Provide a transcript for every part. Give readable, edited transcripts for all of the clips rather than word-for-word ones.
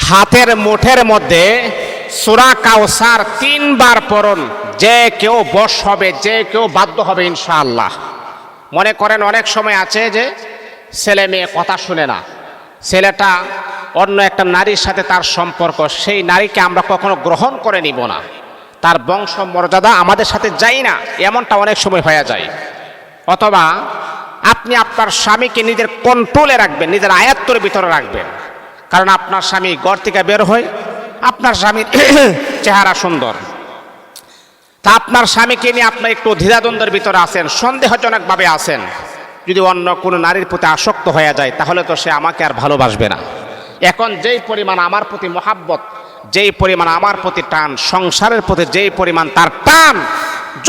হাতের মুঠের মধ্যে সূরা কাউসার 3 বার পড়ুন, যে কেউ বশ হবে, যে কেউ বাধ্য হবে ইনশাআল্লাহ। মনে করেন অনেক সময় আছে যে ছেলে মেয়ে কথা শুনে না, ছেলেটা অন্য একটা নারীর সাথে তার সম্পর্ক, সেই নারীকে আমরা কখনো গ্রহণ করে নিব না, তার বংশ মর্যাদা আমাদের সাথে যাই না, এমনটা অনেক সময় হয়ে যায়। অথবা আপনি আপনার স্বামীকে নিজের কন্ট্রোলে রাখবেন, নিজের আয়ত্তের ভিতরে রাখবেন। কারণ আপনার স্বামী ঘর থেকে বের হয়, আপনার স্বামীর চেহারা সুন্দর, তা আপনার স্বামীকে নিয়ে আপনি একটু দ্বিধাদ্বন্দ্বের ভিতরে আছেন, সন্দেহজনকভাবে আছেন। যদি অন্য কোনো নারীর প্রতি আসক্ত হয়ে যায় তাহলে তো সে আমাকে আর ভালোবাসবে না। এখন যেই পরিমাণ আমার প্রতি মহাব্বত, যেই পরিমাণ আমার প্রতি টান, সংসারের প্রতি যেই পরিমাণ তার টান,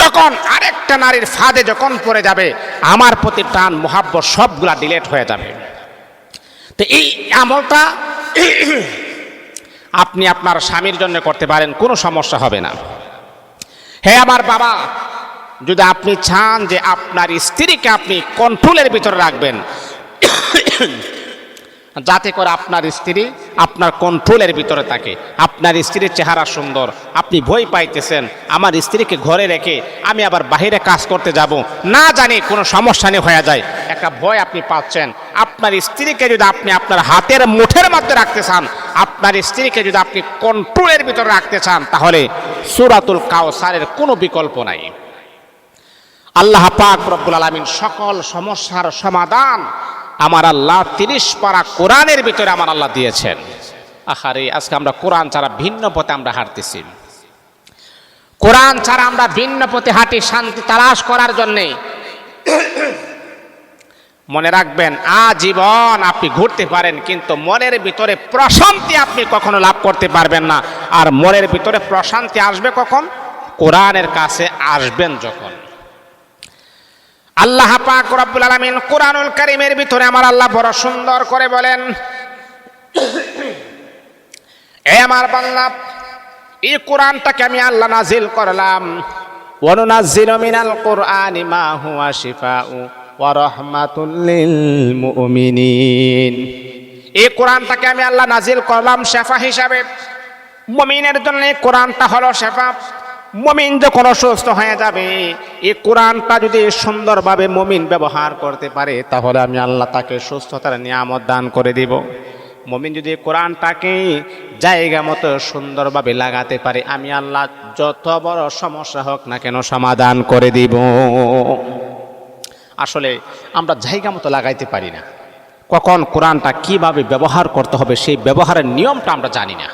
যখন আরেকটা নারীর ফাঁদে যখন পড়ে যাবে আমার প্রতি টান মহাব্বত সবগুলা ডিলেট হয়ে যাবে। তো এই আমলটা আপনি আপনার স্বামীর জন্য করতে পারেন, কোনো সমস্যা হবে না। হে আমার বাবা, যদি আপনি চান যে আপনার স্ত্রীকে আপনি কন্ট্রোলের ভিতরে রাখবেন, যাতে করে আপনার স্ত্রী আপনার কন্ট্রোলের ভিতরে থাকে, আপনার স্ত্রীর চেহারা সুন্দর, আপনি ভয় পাইতেছেন আমার স্ত্রীকে ঘরে রেখে আমি আবার বাইরে কাজ করতে যাব, না জানি কোনো সমস্যা নিয়ে হয়ে যায়, একটা ভয় আপনি পাচ্ছেন। আপনার স্ত্রীকে যদি আপনি আপনার হাতের মুঠের মধ্যে রাখতে চান, আপনার স্ত্রীকে যদি আপনি কন্ট্রোলের ভিতরে রাখতে চান, তাহলে সূরাতুল কাউসারের কোনো বিকল্প নাই। আল্লাহ পাক রব্বুল আলামিন সকল সমস্যার সমাধান আমার আল্লাহ 30 পারা কোরআনের ভিতরে আমার আল্লাহ দিয়েছেন। আহারে, আজকে আমরা কোরআন ছাড়া ভিন্ন পথে আমরা হাঁটতেছি, কোরআন ছাড়া আমরা ভিন্ন পথে হাঁটি শান্তি তালাশ করার জন্যে। মনে রাখবেন, আজীবন আপনি ঘুরতে পারেন কিন্তু মনের ভিতরে প্রশান্তি আপনি কখনো লাভ করতে পারবেন না। আর মনের ভিতরে প্রশান্তি আসবে কখন? কোরআনের কাছে আসবেন যখন। আল্লাহ পাক রব্বুল আলামিন কোরআনুল কারীমের ভিতরে আমার আল্লাহ বড় সুন্দর করে বলেন, এ আমার বান্দা, এই কোরআনটাকে আমি আল্লাহ নাজিল করলাম, ওয়া নুনাজ্জিলু মিনাল কুরআনি মা হুয়া শিফাউ ওয়া রাহমাতুল লিল মুমিনিন। এই কোরআনটাকে আমি আল্লাহ নাজিল করলাম শেফা হিসাবে, মুমিনের জন্য এই কোরআনটা হলো শেফা। মুমিন যখন অসুস্থ হয়ে যাবে, এই কোরআনটা যদি সুন্দরভাবে মুমিন ব্যবহার করতে পারে তাহলে আমি আল্লাহ তাকে সুস্থতার নিয়ামত দান করে দিব। মুমিন যদি কোরআনটাকে জায়গা মতো সুন্দরভাবে লাগাতে পারে, আমি আল্লাহ যত বড় সমস্যা হোক না কেন সমাধান করে দিব। আসলে আমরা জায়গা মতো লাগাইতে পারি না, কখন কোরআনটা কিভাবে ব্যবহার করতে হবে সেই ব্যবহারের নিয়মটা আমরা জানি না।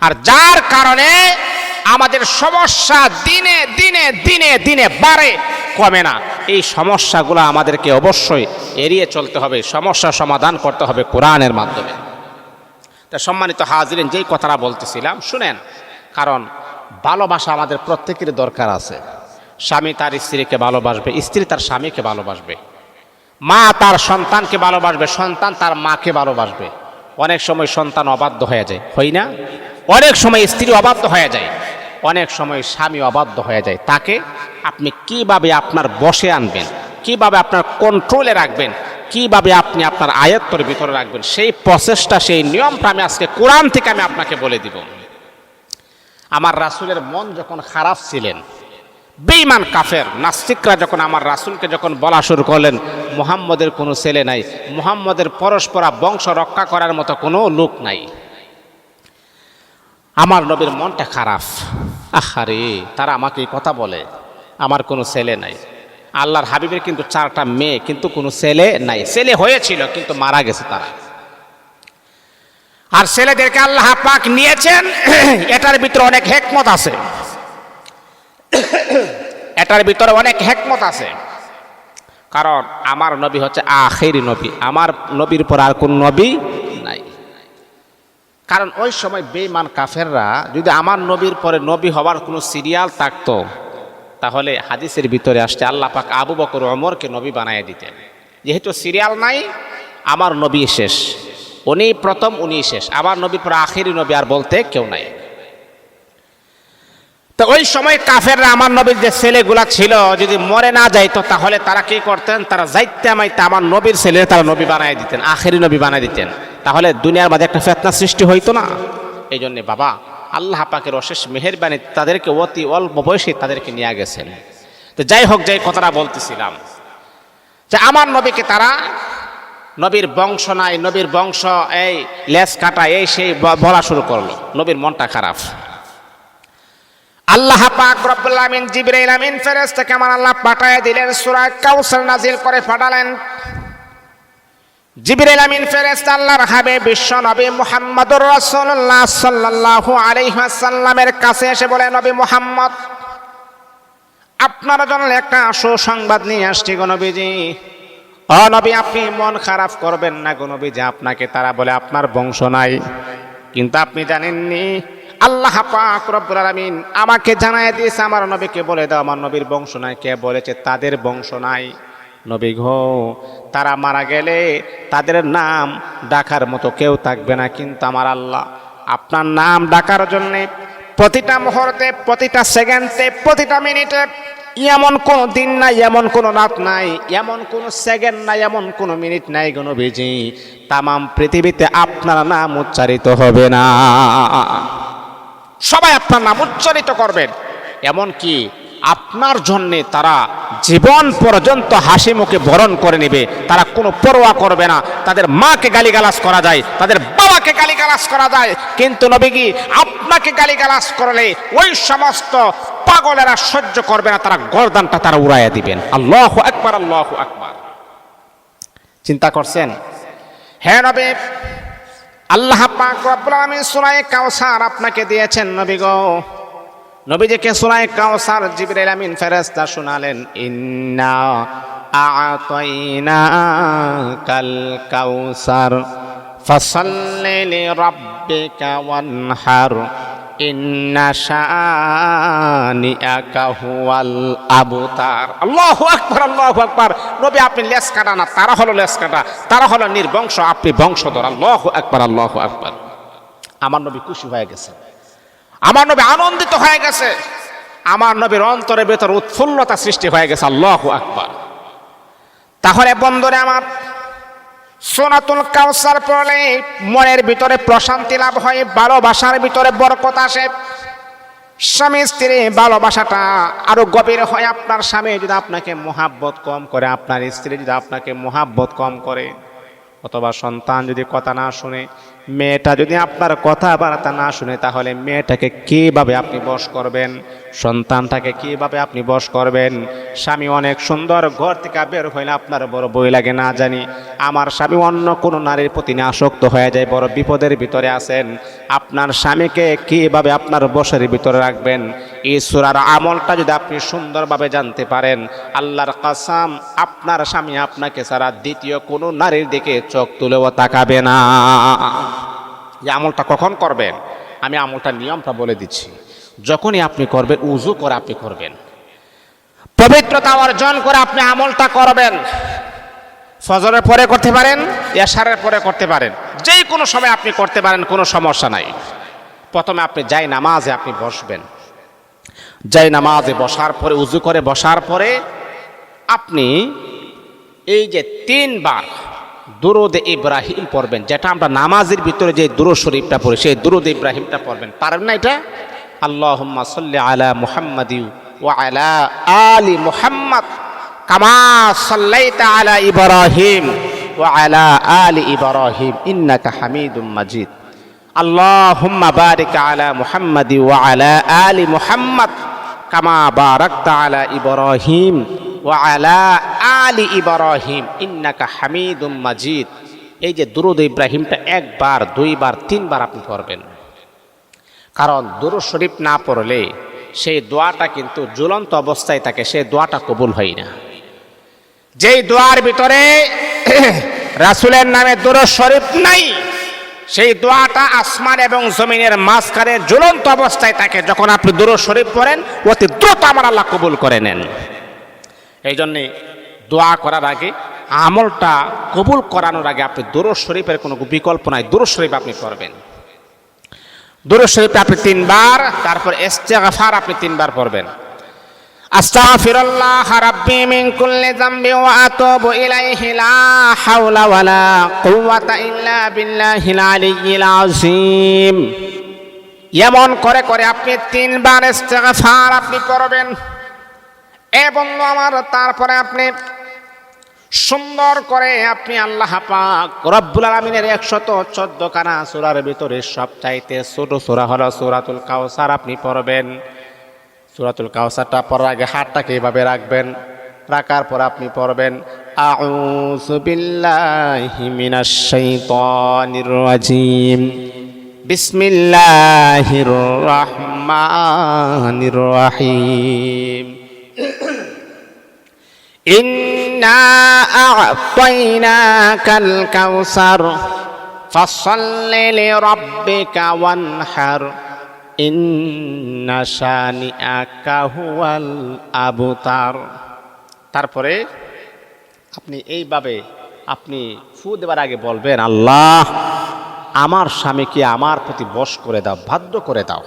আর যার কারণে আমাদের সমস্যা দিনে দিনে দিনে দিনে বাড়ে, কমে না। এই সমস্যাগুলো আমাদেরকে অবশ্যই এড়িয়ে চলতে হবে, সমস্যা সমাধান করতে হবে কোরআনের মাধ্যমে। তা সম্মানিত হাজিরিন, যেই কথাটা বলতেছিলাম শুনেন, কারণ ভালোবাসা আমাদের প্রত্যেকেরই দরকার আছে। স্বামী তার স্ত্রীকে ভালোবাসবে, স্ত্রী তার স্বামীকে ভালোবাসবে, মা তার সন্তানকে ভালোবাসবে, সন্তান তার মাকে ভালোবাসবে। অনেক সময় সন্তান অবাধ্য হয়ে যায়, হয় না? অনেক সময় স্ত্রী অবাধ্য হয়ে যায়, অনেক সময় স্বামী অবাধ্য হয়ে যায়। তাকে আপনি কিভাবে আপনার বশে আনবেন, কিভাবে আপনার কন্ট্রোলে রাখবেন, কিভাবে আপনি আপনার আয়ত্তের ভিতরে রাখবেন, সেই প্রসেসটা, সেই নিয়মটা আমি আজকে কোরআন থেকে আমি আপনাকে বলে দিব। আমার রাসূলের মন যখন খারাপ ছিলেন, বেঈমান কাফের নাস্তিকরা যখন আমার রাসূলকে যখন বলা শুরু করলেন মুহাম্মদের কোনো ছেলে নাই, মুহাম্মদের পরস্পরা বংশ রক্ষা করার মতো কোনো লোক নাই, আমার নবীর মনটা খারাপ। আহারে, তারা আমাকে এই কথা বলে, আমার কোনো ছেলে নাই। আল্লাহর হাবিবের কিন্তু 4টা মেয়ে, কিন্তু কোনো ছেলে নাই। ছেলে হয়েছিল কিন্তু মারা গেছে তারা। আর ছেলেদেরকে আল্লাহ পাক নিয়েছেন, এটার ভিতরে অনেক হিকমত আছে, এটার ভিতরে অনেক হিকমত আছে। কারণ আমার নবী হচ্ছে আখিরি নবী, আমার নবীর পর আর কোন নবী নাই। কারণ ওই সময় বেঈমান কাফেররা যদি আমার নবীর পরে নবী হওয়ার কোনো সিরিয়াল থাকতো, তাহলে হাদিসের ভিতরে আসছে আল্লাহ পাক আবু বকর ওমরকে নবী বানায় দিতেন। যেহেতু সিরিয়াল নাই, আমার নবী শেষ, উনি প্রথম, উনি শেষ, আমার নবীর পর আখিরি নবী আর বলতে কেউ নাই। তো ওই সময় কাফেররা আমার নবীর যে ছেলেগুলা ছিল যদি মরে না যাইতো তাহলে তারা কি করতেন, তারা যাইতে আমাইতে আমার নবীর ছেলে তারা নবী বানায় দিতেন, আখেরি নবী বানায় দিতেন। তাহলে দুনিয়ার মাঝে একটা ফিতনা সৃষ্টি হইতো না? এই জন্যে বাবা আল্লাহ পাকের অশেষ মেহেরবানি তাদেরকে অতি অল্প বয়সে তাদেরকে নিয়ে গেছেন। তো যাই হোক, যে কথাটা বলতেছিলাম যে আমার নবীকে তারা নবীর বংশ নাই, নবীর বংশ এই লেজ কাটা এই সেই বলা শুরু করলো। নবীর মনটা খারাপ। আল্লাহ পাক রব্বুল আমিন জিবরাইল আমিন ফেরেশতাকে আমার আল্লাহ পাঠায় দিলেন, সূরা কাউসার নাজিল করে পাঠালেন। জিবরাইল আমিন ফেরেশতা আল্লাহর হাবিব বিশ্ব নবী মুহাম্মদুর রাসূলুল্লাহ সাল্লাল্লাহু আলাইহি ওয়াসাল্লামের কাছে এসে বলে, নবী মুহাম্মদ, আপনার জন্য একটা সুসংবাদ নিয়ে আসছি গো নবীজি। ও নবী, আপনি মন খারাপ করবেন না গো নবীজি। আপনাকে তারা বলে আপনার বংশ নাই, কিন্তু আপনি জানেননি আল্লাহ পাক রব্বুল আলামিন আমাকে জানায় দিয়েছে আমার নবীকে বলে দাও আমার নবীর বংশ নাই। কে বলেছে তাদের বংশ নাই? নবী গো, তারা মারা গেলে তাদের নাম ডাকার মতো কেউ থাকবে না, কিন্তু আমার আল্লাহ আপনার নাম ডাকার জন্য প্রতিটা মুহূর্তে, প্রতিটা সেকেন্ডে, প্রতিটা মিনিটে, এমন কোনো দিন নাই, এমন কোনো রাত নাই, এমন কোনো সেকেন্ড নাই, এমন কোনো মিনিট নাই গো নবীজি তামাম পৃথিবীতে আপনার নাম উচ্চারিত হবে না। সবাই আপনার নাম উচ্চারিত করবেন। এমন কি আপনার জন্যে তারা জীবন পর্যন্ত হাসি মুখে বরণ করে নেবে, তারা কোনো পরোয়া করবে না। তাদের মাকে গালিগালাজ করা যায়, তাদের বাবাকে গালিগালাজ করা যায়, কিন্তু নবী কি আপনাকে গালিগালাজ করলে ওই সমস্ত পাগলেরা সহ্য করবে না, তারা গর্দানটা তারা উড়াইয়া দিবেন। আল্লাহু আকবার, আল্লাহু আকবার। চিন্তা করছেন? হ্যাঁ নবী, আল্লাহ পাক রব্বুল আমিন সূরা কাউসার আপনাকে দিয়েছেন নবী গো। নবীজিকে সূরা কাউসার জিবরাইল আমিন ফেরেশতা শোনালেন, ইন্না আ'তাইনাকাল কাউসার ফাসাল্লি লিরাব্বিকা ওয়ানহার ইন্না শানিআকা হুয়াল আবতার। আল্লাহু আকবার, আল্লাহু আকবার। নবী আপনি লেজ কাটা না, তারা হলো লেজ কাটা, তারা হলো নির্বংশ, আপনি বংশধর। আল্লাহু আকবার, আল্লাহু আকবার। আমার নবী খুশি হয়ে গেছে, আমার নবী আনন্দিত হয়ে গেছে, আমার নবীর অন্তরের ভেতর উৎফুল্লতা সৃষ্টি হয়ে গেছে। আল্লাহু আকবার। তাহলে বন্ধুরে আমার, সূরাতুল কাউসার পড়লে মনের ভিতরে প্রশান্তি লাভ হয়, ভালোবাসার ভিতরে বরকত আসে, স্বামী স্ত্রী ভালোবাসাটা আরো গভীর হয়। আপনার স্বামী যদি আপনাকে মোহাব্বত কম করে, আপনার স্ত্রী যদি আপনাকে মোহাব্বত কম করে, অথবা সন্তান যদি কথা না শুনে, মেয়েটা যদি আপনার কথাবার্তা না শুনে, তাহলে মেয়েটাকে কিভাবে আপনি বশ করবেন? সন্তানটাকে কিভাবে আপনি বশ করবেন? স্বামী অনেক সুন্দর, ঘর থেকে বের হইলে আপনার বড় বই লাগে না জানি, আমার স্বামী অন্য কোনো নারীর প্রতি আসক্ত হয়ে যায়, বড় বিপদের ভিতরে আছেন। আপনার স্বামীকে কিভাবে আপনার বশের ভিতরে রাখবেন? এই সূরার আমলটা যদি আপনি সুন্দরভাবে জানতে পারেন, আল্লাহর কসম আপনার স্বামী আপনাকে ছাড়া দ্বিতীয় কোনো নারীর দিকে চোখ তুলেও তাকাবে না। এই আমলটা কখন করবেন? আমি আমলটার নিয়মটা বলে দিচ্ছি। যখনই আপনি করবেন, উযু করে আপনি করবেন, পবিত্রতা অর্জন করে আপনি আমলটা করবেন। ফজরের পরে করতে পারেন, এশারের পরে করতে পারেন, যেই কোনো সময় আপনি করতে পারেন, কোনো সমস্যা নাই। প্রথমে আপনি যাই নামাজে আপনি বসবেন, যাই নামাজে বসার পরে, উযু করে বসার পরে আপনি এই যে 3 বার দুরুদ ইব্রাহিম পড়বেন, যেটা আমরা নামাজের ভিতরে যে দুরূদ শরীফটা পড়ি, সেই দুরুদ ইব্রাহিমটা পড়বেন। পারেন না এটা? আল্লাহুম্মা সাল্লি আলা মুহাম্মাদি ওয়া আলা আলি মুহাম্মাদ কামা সাল্লাইতা আলা ইব্রাহিম ওয়া আলা আলি ইব্রাহিম ইন্নাকা হামিদুম মাজিদ। আল্লাহুম্মা বারিক আলা মুহাম্মাদি ওয়া আলা আলি মুহাম্মাদ কামা বারাকতা আলা ইব্রাহিম ওয়া আলা আলি ইব্রাহিম ইন্নাকা হামিদুম মাজিদ। এই যে দুরূদ ইব্রাহিমটা 1 বার, 2 বার, 3 বার আপনি পড়বেন। কারণ দুরূদ শরীফ না পড়লে সেই দোয়াটা কিন্তু ঝুলন্ত অবস্থায় থাকে, সেই দোয়াটা কবুল হয় না। যেই দোয়ার ভিতরে রাসূলের নামে দুরূদ শরীফ নাই, সেই দোয়াটা আসমান এবং জমিনের মাঝখানে ঝুলন্ত অবস্থায় থাকে। যখন আপনি দুরূদ শরীফ পড়েন, অতি দ্রুত আমার আল্লাহ কবুল করে নেন। এই জন্যে দোয়া করার আগে, আমলটা কবুল করানোর আগে আপনি দুরূদ শরীফের কোনো বিকল্প নাই, দুরূদ শরীফ আপনি পড়বেন। দুরূদ শরীফ আপনি 3 বার, তারপর ইস্তিগফার আপনি 3 বার পড়বেন। আস্তাগফিরুল্লাহ রাব্বি মিন কুল্লি যামবি ওয়া আতুবু ইলাইহি লা হাওলা ওয়ালা কুওয়াতা ইল্লা বিল্লাহিল আলিয়্যিল আযীম। এমন করে করে আপনি 3 বার ইস্তেগফার আপনি পড়বেন। এ বন্ধু আমার, তারপরে আপনি সুন্দর করে আপনি আল্লাহ পাক রব্বুল আলামিনের 114 খানা সূরার ভিতরে সবচাইতে ছোট সূরা হলো সূরাতুল কাউসার আপনি পড়বেন। সূরাতুল কাউসারটা পড়ার আগে হাতটাকে এভাবে রাখবেন, রাখার পর আপনি পড়বেন আউযু বিল্লাহি মিনাশ শাইতানির রাজিম, বিসমিল্লাহির রহমানির রহিম, ইন্না আ'তাইনাকাল কাউসার ফাসাল্লি লিরাব্বিকা ওয়ানহার ইন্না শানিআকা হুয়াল আবতার। তারপরে আপনি এইভাবে আপনি ফু দেওয়ার আগে বলবেন, আল্লাহ আমার স্বামীকে আমার প্রতি বশ করে দাও, বাধ্য করে দাও।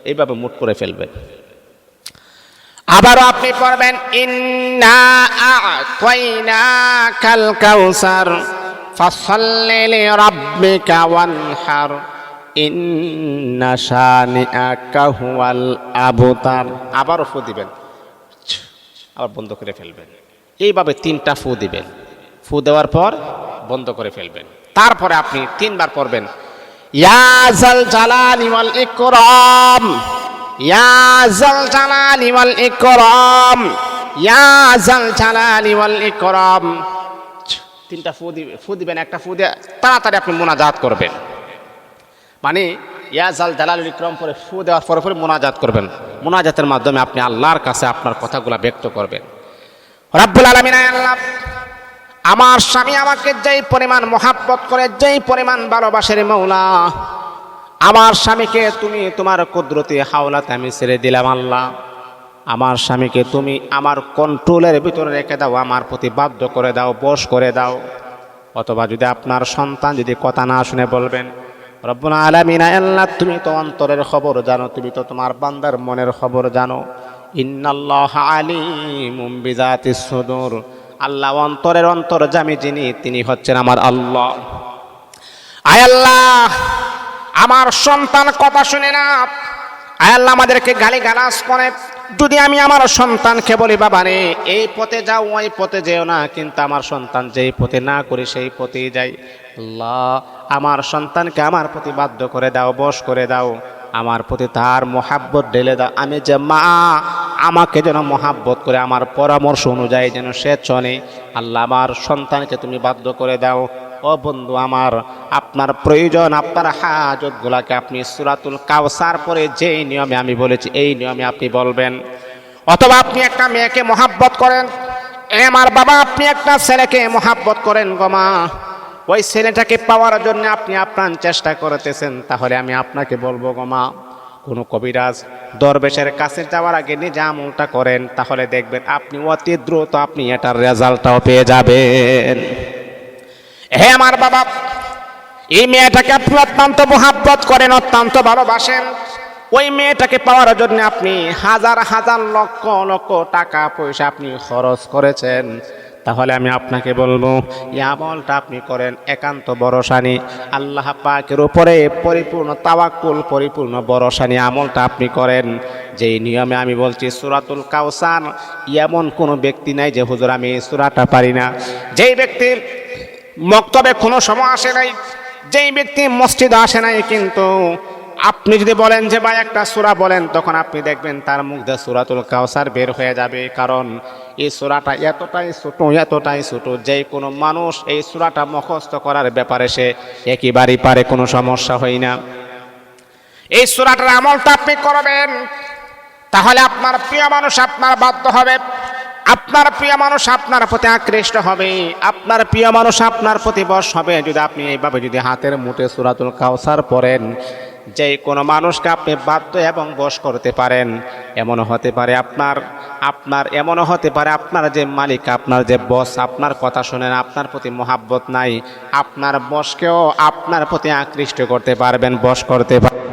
এইভাবে মুট করে ফেলবেন। আবারও আপনি পড়বেন ইন্না আ'তাইনাকাল কাউসার ফাসাল্লি লিরাব্বিকা ওয়ানহার ইন্না শানিআকা হুয়াল আবতার। আবারও ফু দিবেন, আবার বন্ধ করে ফেলবেন। এইভাবে 3টা ফু দিবেন। ফু দেওয়ার পর বন্ধ করে ফেলবেন। তারপরে আপনি 3 বার পড়বেন ইয়া যাল জালালি ওয়াল ইকরাম, ইয়া যাল জালালি ওয়াল ইকরাম, ইয়া যাল জালালি ওয়াল ইকরাম। 3টা ফু দিবেন। একটা ফু দিয়ে তাড়াতাড়ি আপনি মুনাজাত করবেন। মানে ইয়া যাল জালালিল ইকরাম পরে ফু দেওয়ার পরে মুনাজাত করবেন। মুনাজাতের মাধ্যমে আপনি আল্লাহর কাছে আপনার কথাগুলো ব্যক্ত করবেন। রব্বুল আলামিন, আল্লাহ আমার স্বামী আমাকে যেই পরিমাণ মহাব্বত করে, যেই পরিমাণ ভালোবাসে মৌলা, আমার স্বামীকে তুমি তোমার কুদরতি হাওলাতে আমি ছেড়ে দিলাম। আল্লাহ আমার স্বামীকে তুমি আমার কন্ট্রোলের ভিতরে রেখে দাও, আমার প্রতি বাধ্য করে দাও, বশ করে দাও। অথবা যদি আপনার সন্তান যদি কথা না শুনে বলবেন রব্বুল আলামিন, আল্লাহ তুমি তো অন্তরের খবর জানো, তুমি তো তোমার বান্দার মনের খবর জানো। ইন্নাল্লাহা আলিমুম বিযাতিস সুদূর, আল্লাহ অন্তরের অন্তর্যামী যিনি, তিনি হচ্ছেন আমার আল্লাহ। আয় আল্লাহ আমার সন্তান কথা শুনে না, আয় আল্লাহ আমাদেরকে গালিগালাজ করে। যদি আমি আমার সন্তানকে বলি বাবা রে এই পথে যাও, ওই পথে যেও না, কিন্তু আমার সন্তান যেই পথে না করি সেই পথেই যাই। আল্লাহ আমার সন্তানকে আমার প্রতি বাধ্য করে দাও, বশ করে দাও, আমার প্রতি তার মহাব্বত ঢেলে দাও। আমি যে মা, আমাকে যেন মহাব্বত করে আমার পরামর্শ অনুযায়ী যেন সে চলে। আল্লাহ আমার সন্তানকে তুমি বাধ্য করে দাও। ও বন্ধু আমার, আপনার প্রয়োজন, আপনার হাজতগুলাকে আপনি সূরাতুল কাউসার পরে যেই নিয়মে আমি বলেছি এই নিয়মে আপনি বলবেন। অথবা আপনি একটা মেয়েকে মহাব্বত করেন, আমার বাবা আপনি একটা ছেলেকে মহাব্বত করেন গো মা, ওই ছেলেটাকে পাওয়ার জন্য আপনি আপ্রাণ চেষ্টা করতেছেন, তাহলে আমি আপনাকে বলবো গো মা, কোনো কবিরাজ দরবেশের কাছে যাওয়ার আগে নিজে আমলটা করেন, তাহলে দেখবেন আপনি অতি দ্রুত আপনি এটার রেজাল্টটাও পেয়ে যাবেন। হে আমার বাবা, এই মেয়েটাকে আপনি অত্যন্ত মহাব্বত করেন, অত্যন্ত ভালোবাসেন, ওই মেয়েটাকে পাওয়ার জন্য আপনি হাজার হাজার লক্ষ লক্ষ টাকা পয়সা আপনি খরচ করেছেন, তাহলে আমি আপনাকে বলবো এই আমলটা আপনি করেন একান্ত ভরসা নিয়ে, আল্লাহ পাকের উপরে পরিপূর্ণ তাওয়াক্কুল, পরিপূর্ণ ভরসা নিয়ে আমলটা আপনি করেন। যেই নিয়মে আমি বলছি সূরাতুল কাউসার, এমন কোনো ব্যক্তি নাই যে হুজুর আমি এই সূরাটা পারি না। যেই ব্যক্তির মক্তবে কোনো সময় আসে নাই, যেই ব্যক্তি মসজিদে আসে নাই, কিন্তু আপনি যদি বলেন যে ভাই একটা সূরা বলেন, তখন আপনি দেখবেন তার মুখ দিয়ে সূরাতুল কাউসার বের হয়ে যাবে। কারণ এই সূরাটা এতটাই ছোট যে কোনো মানুষ এই সূরাটা মুখস্থ করার ব্যাপারে সে একেবারেই পারে, কোনো সমস্যা হয় না। এই সূরাটার আমলটা আপনি করবেন, তাহলে আপনার প্রিয় মানুষ আপনার বাধ্য হবে, আপনার প্রিয় মানুষ আপনার প্রতি আকৃষ্ট হবে, আপনার প্রিয় মানুষ আপনার প্রতি বশ হবে। যদি আপনি এইভাবে যদি হাতের মুঠে সূরাতুল কাউসার পড়েন, যে কোনো মানুষকে আপনি বাধ্য এবং বশ করতে পারেন। এমনও হতে পারে এমনও হতে পারে আপনার যে মালিক, আপনার যে বস আপনার কথা শোনেন, আপনার প্রতি মহাব্বত নাই, আপনার বসকেও আপনার প্রতি আকৃষ্ট করতে পারবেন, বশ করতে পারবেন।